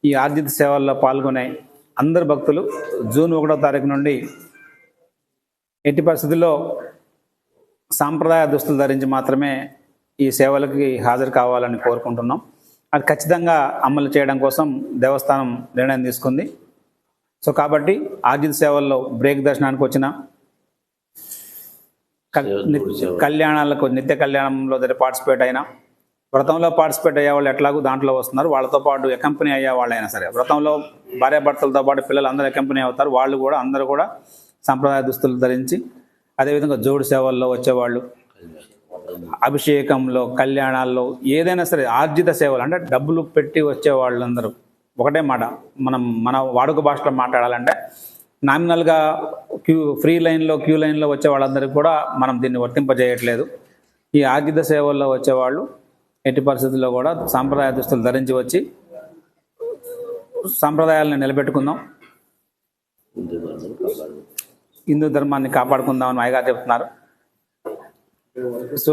ఈ ఆర్జిత సేవల్లో పాల్గొనే అందరు భక్తులు జూన్ 1వ తారీఖు నుండి ఎట్టి పరిస్థితుల్లో సాంప్రదాయ దుస్తులు ధరించి మాత్రమే ఈ సేవలకి హాజరు కావాలని కోరుకుంటున్నాం. అది ఖచ్చితంగా అమలు చేయడం కోసం దేవస్థానం నిర్ణయం తీసుకుంది. సో కాబట్టి ఆర్జిత సేవల్లో బ్రేక్ దర్శనానికి వచ్చిన కళ్యాణాలకు నిత్య కళ్యాణంలో పార్టిసిపేట్ అయినా, వ్రతంలో పార్టిసిపేట్ అయ్యే వాళ్ళు ఎట్లాగూ దాంట్లో వస్తున్నారు, వాళ్ళతో పాటు అకంపెనీ అయ్యే వాళ్ళైనా సరే, వ్రతంలో భార్యాభర్తలతో పాటు పిల్లలు అందరూ అకంపెనీ అవుతారు, వాళ్ళు కూడా అందరూ కూడా సాంప్రదాయ దుస్తులు ధరించి, అదేవిధంగా జోడు సేవల్లో వచ్చేవాళ్ళు, అభిషేకంలో, కళ్యాణాల్లో ఏదైనా సరే ఆర్జిత సేవలు అంటే డబ్బులు పెట్టి వచ్చే వాళ్ళందరూ ఒకటే మాట, మన వాడుక భాషలో మాట్లాడాలంటే నామినల్గా ఫ్రీ లైన్లో క్యూ లైన్లో వచ్చే వాళ్ళందరికీ కూడా మనం దీన్ని వర్తింపజేయట్లేదు. ఈ ఆర్జిత సేవల్లో వచ్చేవాళ్ళు ఎట్టి పరిస్థితుల్లో కూడా సాంప్రదాయ దుస్తులు ధరించి వచ్చి సాంప్రదాయాలను నిలబెట్టుకుందాం, హిందూ ధర్మాన్ని కాపాడుకుందామని అయ్యగారు చెప్తున్నారు. సో